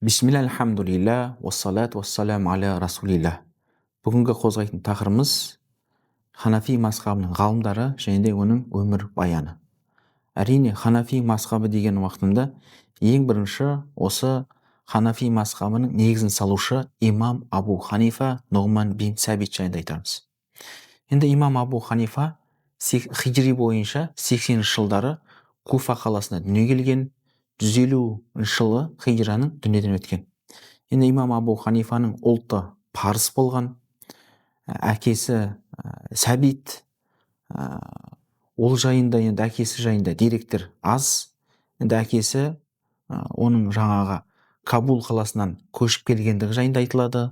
Бисмилля, альхамдулилля, уассалату уассалам аля расулилля. Бүгінгі қозғайтын тақырыбымыз Ханафи мазхабының ғалымдары және де оның өмір баяны. Әрине, Ханафи мазхабы деген уақытында ең бірінші осы Ханафи мазхабының негізін салушы имам Абу Ханифа Нұғман бин Сәбит жайында айтамыз. Енді имам Абу Ханифа хижри бойынша 80 жылдары Куфа қаласында дүниеге келген, 150 жылы хижраның дүниеден өткен. Енді имам Абу Ханифаның ұлты парыз болған, әкесі Сәбит, ол жайында енді әкесі жайында деректер аз. Енді әкесі оның жаңағы Кабул қаласынан көшіп келгендігі жайында айтылады.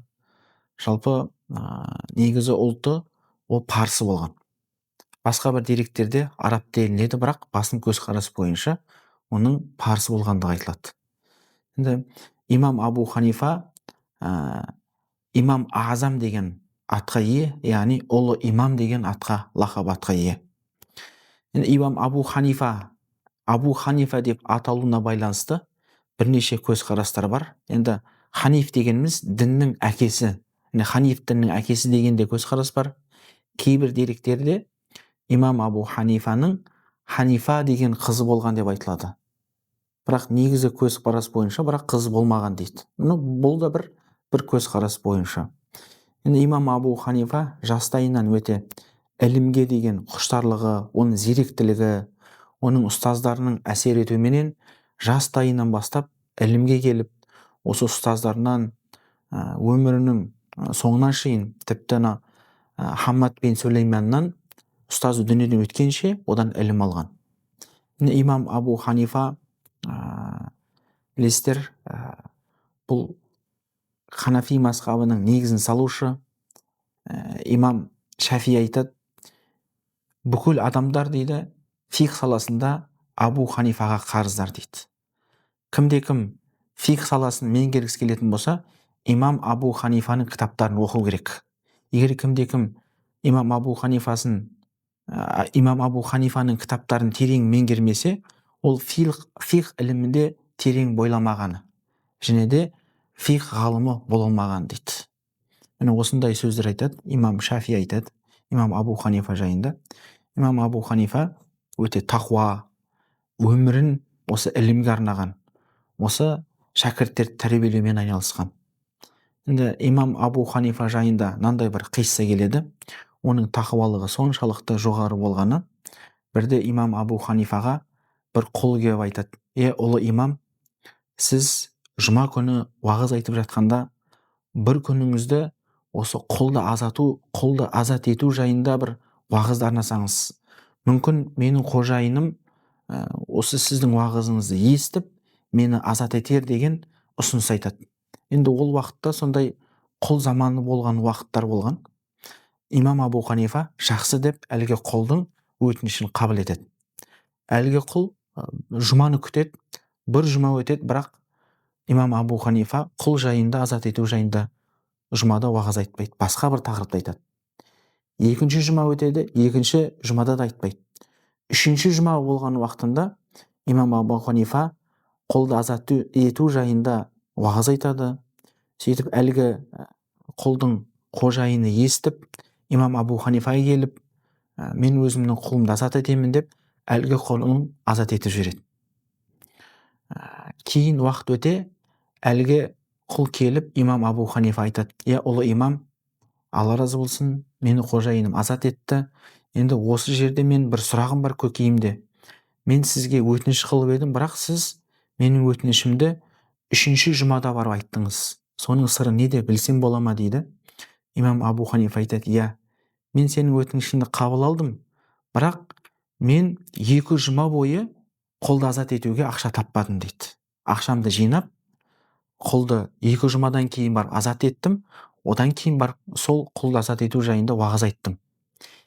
Жалпы негізі ұлты ол парсы болған. Басқа бір деректерде араб делінеді, бірақ басым көзқарас бойынша оның парсы болғандығы айтылады. Енді имам Абу Ханифа имам Азам деген атқа ие, яғни ұлы имам деген лақап атқа ие. Енді имам Абу Ханифа деп аталуына байланысты бірнеше көзқарастар бар. Енді Ханиф дегеніміз діннің әкесі, Ханиф діннің әкесі дегенде көзқарас бар. Кейбір деректерде имам Абу Ханифаның Ханифа деген қызы болған деп айтылады. Бірақ негізі көзқарас бойынша бірақ қызы болмаған дейді. Бұл да бір көзқарас бойынша. Енді имам Абу Ханифа жастайынан өте ілімге деген құштарлығы, оның зеректілігі, оның ұстаздарының әсер етуіменен жастайынан бастап ілімге келіп, осы ұстаздарынан өмірінің соңына шейін, тіпті Хаммад бен Сулейманнан ұстазы дүниеден өткенше одан ілім алған. Имам Абу Ханифа білесіздер, бұл Ханафи мазхабының негізін салушы. Имам Шафи айтады, бүкіл адамдар дейді фиқ саласында Абу Ханифаға қарыздар дейді. Кімде-кім фиқ саласын меңгергісі келетін болса, имам Абу Ханифаның кітаптарын оқу керек. Егер кімде-кім имам Абу Ханифаның кітаптарын терең меңгермесе, ол фиқ ілімінде терең бойламағаны, және де фиқ ғалымы бола алмаған дейді. Осындай сөздер айтады. Имам Шафи айтады имам Абу Ханифа жайында. Имам Абу Ханифа өте тақуа, өмірін осы ілімге арнаған, осы шәкірттерді тәрбиелеумен айналысқан. Енді имам Абу Ханифа жайында мынандай бір қисса келеді. Оның тақуалығы соншалықты жоғары болғаны. Бірде имам Абу Ханифаға бір құл келіп айтады: ұлы имам, сіз жұма күні уағыз айтып жатқанда бір күніңізді осы құлды азат ету жайында бір уағызды арнасаңыз, мүмкін менің қожайыным осы сіздің уағызыңызды естіп мені азат етер деген ұсыныс айтады. Енді ол уақытта сондай құл заманы болған уақыттар болған. Имам Абу Ханифа жақсы деп әлгі құлдың өтінішін қабыл етеді. Әлгі құл жұманы күтеді, бір жұма өтеді, бірақ имам Абу Ханифа құл жайында, азат ету жайында жұмада уағыз айтпайды, басқа бір тақырыпты айтады. Екінші жұма өтеді, екінші жұмада да айтпайды. Үшінші жұма болған уақытында имам Абу Ханифа құлды азат ету жайында уағыз айтады. Сөйтіп әлгі құлдың қожайыны естіп, имам Абу Ханифаға келіп, мен өзімнің құлымды азат етемін деп, әлгі құлын азат етіп жібереді. Кейін уақыт өте, әлгі құл келіп, имам Абу Ханифа айтады: ұлы имам, Алла разы болсын, мені қожайыным азат етті. Енді осы жерде мен бір сұрағым бар көкейімде. Мен сізге өтініш қылып едім, бірақ сіз менің өтінішімді үшінші жұмада барып айттыңыз. Соның сыры неде, білсем бола ма дейді. Имам Абу Ханифа айтады: мен сенің өтінішіңді қабыл алдым, бірақ мен 2 жұма бойы құлды азат етуге ақша таппадым дейді. Ақшамды жинап, құлды 2 жұмадан кейін барып азат еттім, одан кейін барып сол құлды азат ету жайында уағыз айттым.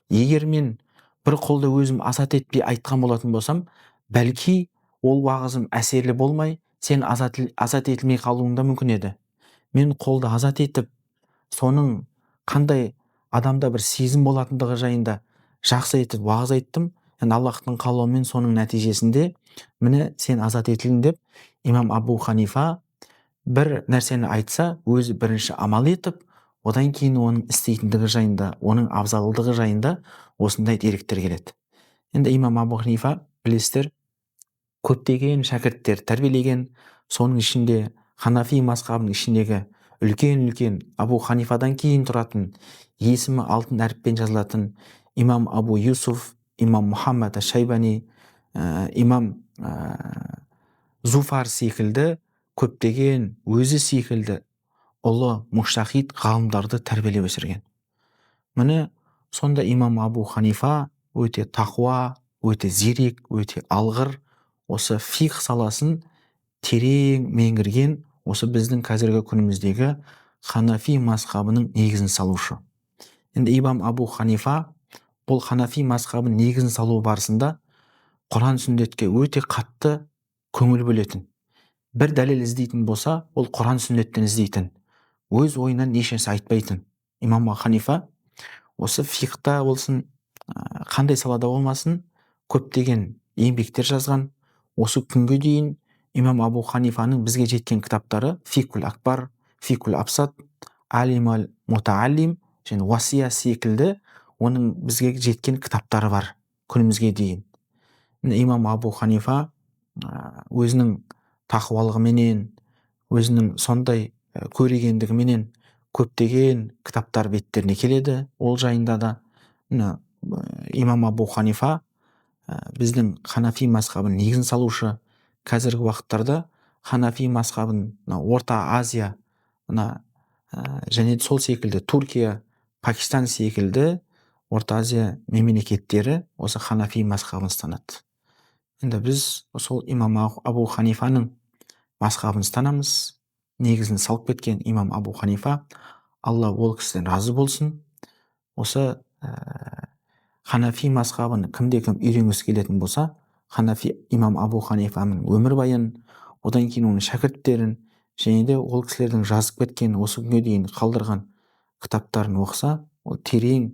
Егер мен бір құлды өзім азат етпей айтқан болатын болсам, бәлки ол уағызым әсерлі болмай, сен азат етілмей қалуың да мүмкін еді. Мен құлды азат етіп, соның қандай адамда бір сезім болатындығы жайында жақсы етіп уағыз айттым. Аллахтың қалауымен соның нәтижесінде міне сен азат етілдің деп, имам Абу Ханифа бір нәрсені айтса, өзі бірінші амал етіп, одан кейін оның істейтіндігі жайында, оның абзалдығы жайында осындай деректер келеді. Енді имам Абу Ханифа, білесіздер, көптеген шәкірттер тәрбиелеген, соның ішінде Ханафи мазхабының ішіндегі үлкен Абу Ханифадан кейін тұратын, есімі алтын әріппен жазылатын имам Абу Юсуф, имам Мұхаммад Шайбани, имам Зуфар секілді көптеген өзі секілді ұлы мұштахид ғалымдарды тәрбиелеп өсірген. Міне сонда имам Абу Ханифа өте тақуа, өте зерек, өте алғыр, осы фиқ саласын терең меңгерген, осы біздің қазіргі күніміздегі Ханафи мазхабының негізін салушы. Енді имам Абу Ханифа бұл Ханафи мазхабының негізін салу барысында Құран сүннетке өте қатты көңіл бөлетін. Бір дәлел іздейтін болса, ол Құран сүннеттен іздейтін. Өз ойынан ешнәрсе айтпайтын. Имам Абу Ханифа осы фиқта болсын, қандай салада болмасын, көптеген еңбектер жазған. Осы күнге дейін имам Абу Ханифаның бізге жеткен кітаптары Фиқул Акбар, Фиқул Абсат, Алимал Мутаалим және Уасия секілді оның бізге жеткен кітаптары бар күнімізге дейін. Имам Абу Ханифа өзінің тақуалығыменен, өзінің сондай көрегендігіменен көптеген кітаптар беттеріне келеді. Ол жайында да имам Абу Ханифа біздің Ханафи мазхабының негізін салушы. Қазіргі уақыттарда Ханафи мазхабын Орта Азия, және сол секілді Түркия, Пакистан секілді Орта Азия мемлекеттері осы Ханафи мазхабын ұстанады. Енді біз сол имам Абу Ханифаның мазхабын ұстанамыз. Негізін салып кеткен имам Абу Ханифа, Алла ол кісіден разы болсын. Осы Ханафи мазхабын кімде-кім үйренгісі келетін болса, имам Абу Ханифаның өмірбаянын, одан кейін оның шәкірттерін, және де ол кісілердің жазып кеткен, осы күнге дейін қалдырған кітаптарын оқыса, ол терең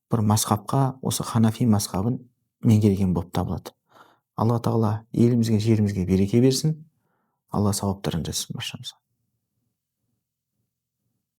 бір мазхабқа, осы Ханафи мазхабын меңгерген болып табылады. Алла тағала елімізге, жерімізге береке берсін. Алла сауаптарын жазсын баршамызға.